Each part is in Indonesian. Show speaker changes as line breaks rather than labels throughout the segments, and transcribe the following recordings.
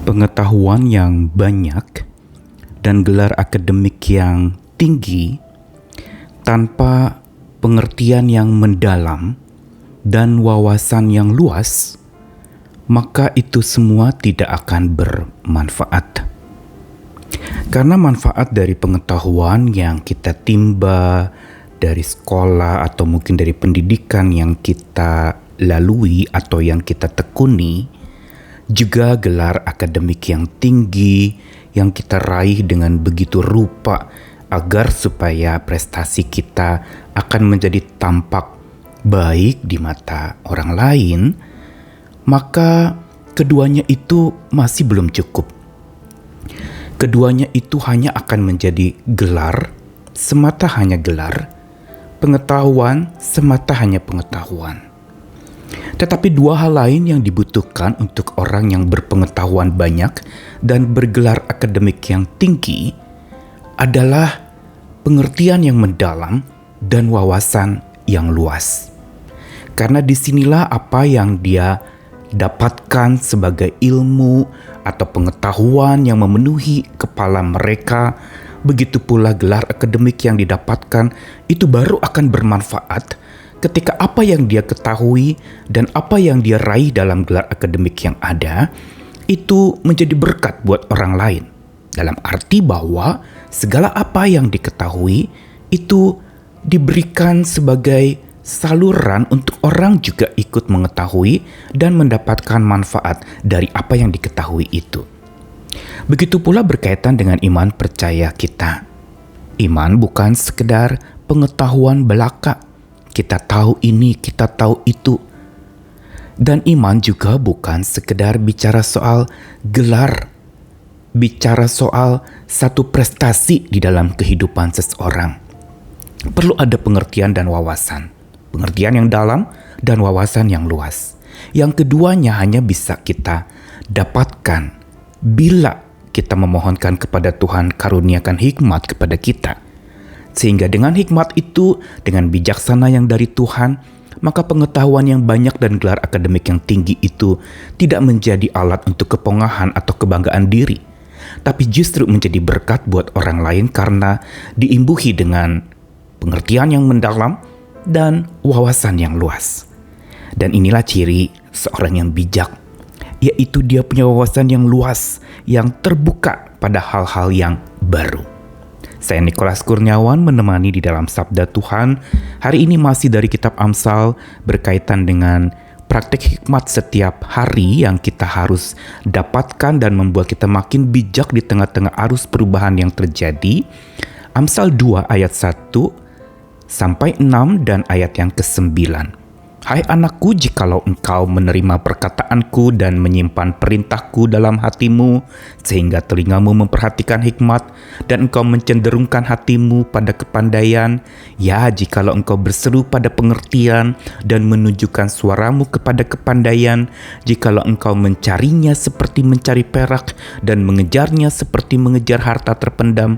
Pengetahuan yang banyak dan gelar akademik yang tinggi tanpa pengertian yang mendalam dan wawasan yang luas, maka itu semua tidak akan bermanfaat. Karena manfaat dari pengetahuan yang kita timba dari sekolah atau mungkin dari pendidikan yang kita lalui atau yang kita tekuni, juga gelar akademik yang tinggi yang kita raih dengan begitu rupa agar supaya prestasi kita akan menjadi tampak baik di mata orang lain, maka keduanya itu masih belum cukup. Keduanya itu hanya akan menjadi gelar, semata hanya gelar, pengetahuan semata hanya pengetahuan. Tetapi dua hal lain yang dibutuhkan untuk orang yang berpengetahuan banyak dan bergelar akademik yang tinggi adalah pengertian yang mendalam dan wawasan yang luas. Karena disinilah apa yang dia dapatkan sebagai ilmu atau pengetahuan yang memenuhi kepala mereka, begitu pula gelar akademik yang didapatkan itu baru akan bermanfaat ketika apa yang dia ketahui dan apa yang dia raih dalam gelar akademik yang ada itu menjadi berkat buat orang lain. Dalam arti bahwa segala apa yang diketahui itu diberikan sebagai saluran untuk orang juga ikut mengetahui dan mendapatkan manfaat dari apa yang diketahui itu. Begitu pula berkaitan dengan iman percaya kita. Iman bukan sekedar pengetahuan belaka. Kita tahu ini, kita tahu itu. Dan iman juga bukan sekedar bicara soal gelar, bicara soal satu prestasi di dalam kehidupan seseorang. Perlu ada pengertian dan wawasan. Pengertian yang dalam dan wawasan yang luas. Yang keduanya hanya bisa kita dapatkan bila kita memohonkan kepada Tuhan karuniakan hikmat kepada kita. Sehingga dengan hikmat itu, dengan bijaksana yang dari Tuhan, maka pengetahuan yang banyak dan gelar akademik yang tinggi itu tidak menjadi alat untuk kepongahan atau kebanggaan diri, tapi justru menjadi berkat buat orang lain karena diimbuhi dengan pengertian yang mendalam dan wawasan yang luas. Dan inilah ciri seorang yang bijak, yaitu dia punya wawasan yang luas, yang terbuka pada hal-hal yang baru. Saya Nikolas Kurniawan menemani di dalam Sabda Tuhan. Hari ini masih dari kitab Amsal berkaitan dengan praktik hikmat setiap hari yang kita harus dapatkan dan membuat kita makin bijak di tengah-tengah arus perubahan yang terjadi. Amsal 2 ayat 1 sampai 6 dan ayat yang ke-9. Hai anakku, jikalau engkau menerima perkataanku dan menyimpan perintahku dalam hatimu, sehingga telingamu memperhatikan hikmat, dan engkau mencenderungkan hatimu pada kepandaian, ya jikalau engkau berseru pada pengertian dan menunjukkan suaramu kepada kepandaian, jikalau engkau mencarinya seperti mencari perak dan mengejarnya seperti mengejar harta terpendam,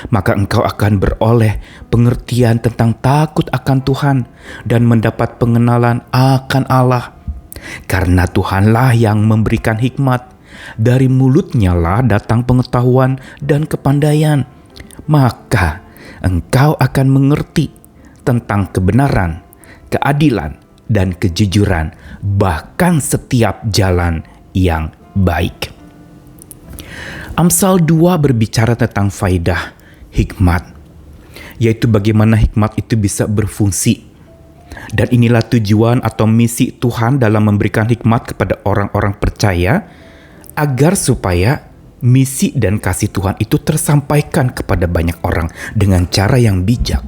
maka engkau akan beroleh pengertian tentang takut akan Tuhan dan mendapat pengenalan akan Allah. Karena Tuhanlah yang memberikan hikmat, dari mulutnya lah datang pengetahuan dan kepandaian. Maka engkau akan mengerti tentang kebenaran, keadilan, dan kejujuran, bahkan setiap jalan yang baik. Amsal 2 berbicara tentang faidah hikmat, yaitu bagaimana hikmat itu bisa berfungsi. Dan inilah tujuan atau misi Tuhan dalam memberikan hikmat kepada orang-orang percaya, agar supaya misi dan kasih Tuhan itu tersampaikan kepada banyak orang dengan cara yang bijak.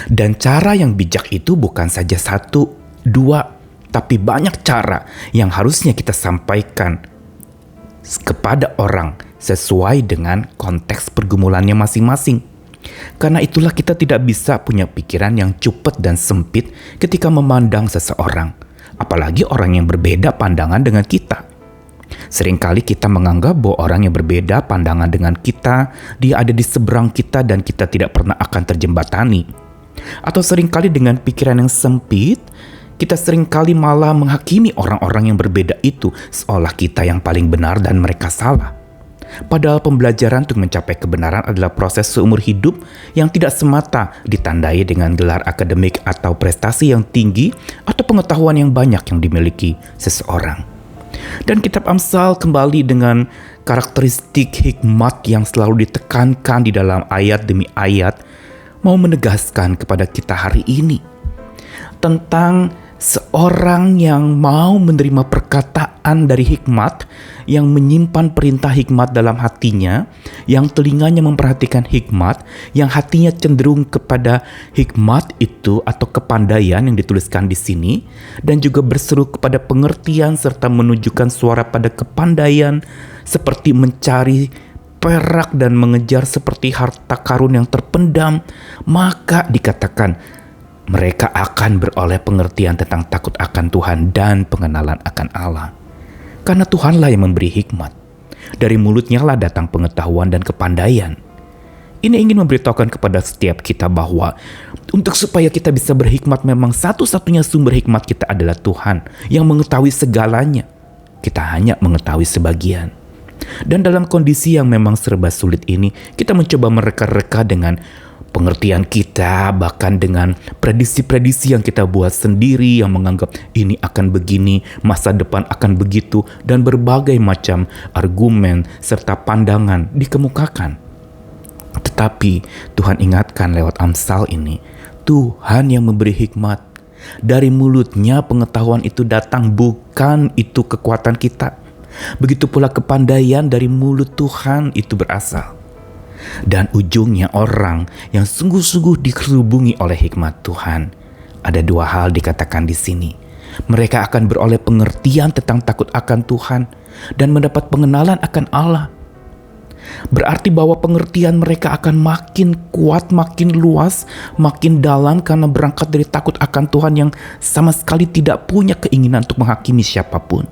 Dan cara yang bijak itu bukan saja satu, dua, tapi banyak cara yang harusnya kita sampaikan kepada orang sesuai dengan konteks pergumulannya masing-masing. Karena itulah kita tidak bisa punya pikiran yang cupet dan sempit ketika memandang seseorang, apalagi orang yang berbeda pandangan dengan kita. Seringkali kita menganggap bahwa orang yang berbeda pandangan dengan kita, dia ada di seberang kita dan kita tidak pernah akan terjembatani. Atau seringkali dengan pikiran yang sempit, Kita seringkali malah menghakimi orang-orang yang berbeda itu seolah kita yang paling benar dan mereka salah. Padahal pembelajaran untuk mencapai kebenaran adalah proses seumur hidup yang tidak semata ditandai dengan gelar akademik atau prestasi yang tinggi atau pengetahuan yang banyak yang dimiliki seseorang. Dan kitab Amsal kembali dengan karakteristik hikmat yang selalu ditekankan di dalam ayat demi ayat, mau menegaskan kepada kita hari ini tentang seorang yang mau menerima perkataan dari hikmat, yang menyimpan perintah hikmat dalam hatinya, yang telinganya memperhatikan hikmat, yang hatinya cenderung kepada hikmat itu atau kepandaian yang dituliskan di sini, dan juga berseru kepada pengertian serta menunjukkan suara pada kepandaian seperti mencari perak dan mengejar seperti harta karun yang terpendam, maka dikatakan mereka akan beroleh pengertian tentang takut akan Tuhan dan pengenalan akan Allah. Karena Tuhanlah yang memberi hikmat. Dari mulutnya lah datang pengetahuan dan kepandaian. Ini ingin memberitahukan kepada setiap kita bahwa untuk supaya kita bisa berhikmat, memang satu-satunya sumber hikmat kita adalah Tuhan yang mengetahui segalanya. Kita hanya mengetahui sebagian. Dan dalam kondisi yang memang serba sulit ini, kita mencoba mereka-reka dengan pengertian kita, bahkan dengan prediksi-prediksi yang kita buat sendiri yang menganggap ini akan begini, masa depan akan begitu, dan berbagai macam argumen serta pandangan dikemukakan. Tetapi Tuhan ingatkan lewat Amsal ini, Tuhan yang memberi hikmat. Dari mulutnya pengetahuan itu datang, bukan itu kekuatan kita. Begitu pula kepandaian dari mulut Tuhan itu berasal. Dan ujungnya orang yang sungguh-sungguh dikerubungi oleh hikmat Tuhan. Ada dua hal dikatakan di sini. Mereka akan beroleh pengertian tentang takut akan Tuhan dan mendapat pengenalan akan Allah. Berarti bahwa pengertian mereka akan makin kuat, makin luas, makin dalam karena berangkat dari takut akan Tuhan yang sama sekali tidak punya keinginan untuk menghakimi siapapun.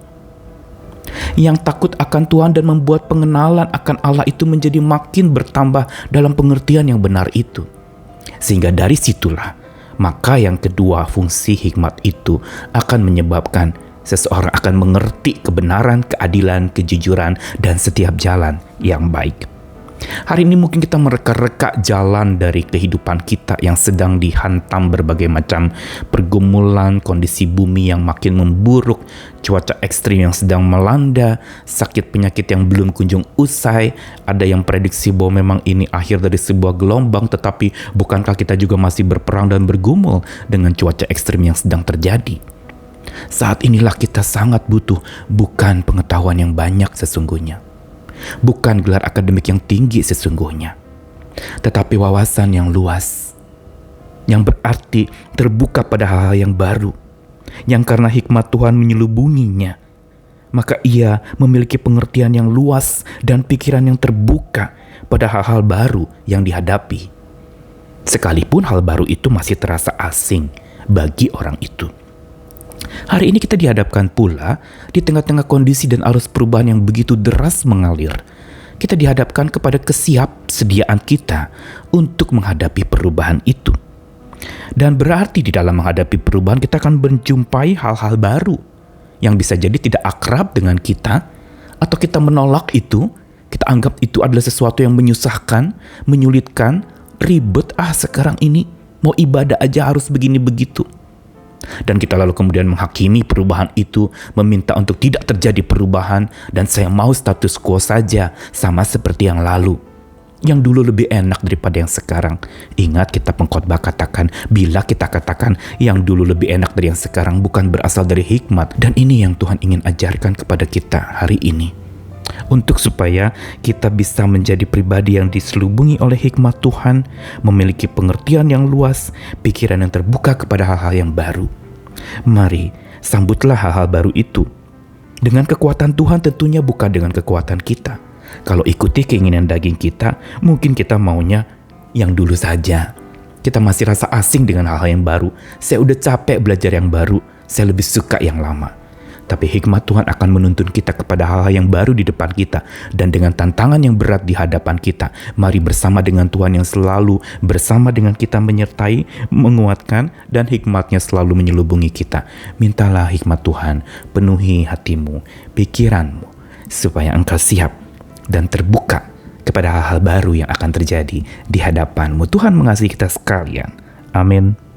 Yang takut akan Tuhan dan membuat pengenalan akan Allah itu menjadi makin bertambah dalam pengertian yang benar itu. Sehingga dari situlah, maka yang kedua fungsi hikmat itu akan menyebabkan seseorang akan mengerti kebenaran, keadilan, kejujuran, dan setiap jalan yang baik. Hari ini mungkin kita mereka-reka jalan dari kehidupan kita yang sedang dihantam berbagai macam pergumulan, kondisi bumi yang makin memburuk, cuaca ekstrim yang sedang melanda, sakit penyakit yang belum kunjung usai. Ada yang prediksi bahwa memang ini akhir dari sebuah gelombang, tetapi bukankah kita juga masih berperang dan bergumul dengan cuaca ekstrim yang sedang terjadi? Saat inilah kita sangat butuh bukan pengetahuan yang banyak sesungguhnya, bukan gelar akademik yang tinggi sesungguhnya, tetapi wawasan yang luas, yang berarti terbuka pada hal-hal yang baru, yang karena hikmat Tuhan menyelubunginya, maka ia memiliki pengertian yang luas dan pikiran yang terbuka pada hal-hal baru yang dihadapi. Sekalipun hal baru itu masih terasa asing bagi orang itu. Hari ini kita dihadapkan pula di tengah-tengah kondisi dan arus perubahan yang begitu deras mengalir. Kita dihadapkan kepada kesiapsediaan kita untuk menghadapi perubahan itu. Dan berarti di dalam menghadapi perubahan kita akan menjumpai hal-hal baru yang bisa jadi tidak akrab dengan kita, atau kita menolak itu, kita anggap itu adalah sesuatu yang menyusahkan, menyulitkan, ribet, sekarang ini mau ibadah aja harus begini begitu. Dan kita lalu kemudian menghakimi perubahan itu, meminta untuk tidak terjadi perubahan, dan saya mau status quo saja, sama seperti yang lalu. Yang dulu lebih enak daripada yang sekarang. Ingat kita pengkhotbah katakan, bila kita katakan yang dulu lebih enak dari yang sekarang, bukan berasal dari hikmat. Dan ini yang Tuhan ingin ajarkan kepada kita hari ini. Untuk supaya kita bisa menjadi pribadi yang diselubungi oleh hikmat Tuhan, memiliki pengertian yang luas, pikiran yang terbuka kepada hal-hal yang baru. Mari sambutlah hal-hal baru itu dengan kekuatan Tuhan, tentunya bukan dengan kekuatan kita. Kalau ikuti keinginan daging kita, mungkin kita maunya yang dulu saja. Kita masih rasa asing dengan hal-hal yang baru. Saya udah capek belajar yang baru, saya lebih suka yang lama. tapi hikmat Tuhan akan menuntun kita kepada hal-hal yang baru di depan kita. Dan dengan tantangan yang berat di hadapan kita, mari bersama dengan Tuhan yang selalu bersama dengan kita, menyertai, menguatkan, dan hikmatnya selalu menyelubungi kita. Mintalah hikmat Tuhan, penuhi hatimu, pikiranmu, supaya engkau siap dan terbuka kepada hal-hal baru yang akan terjadi di hadapanmu. Tuhan mengasihi kita sekalian. Amin.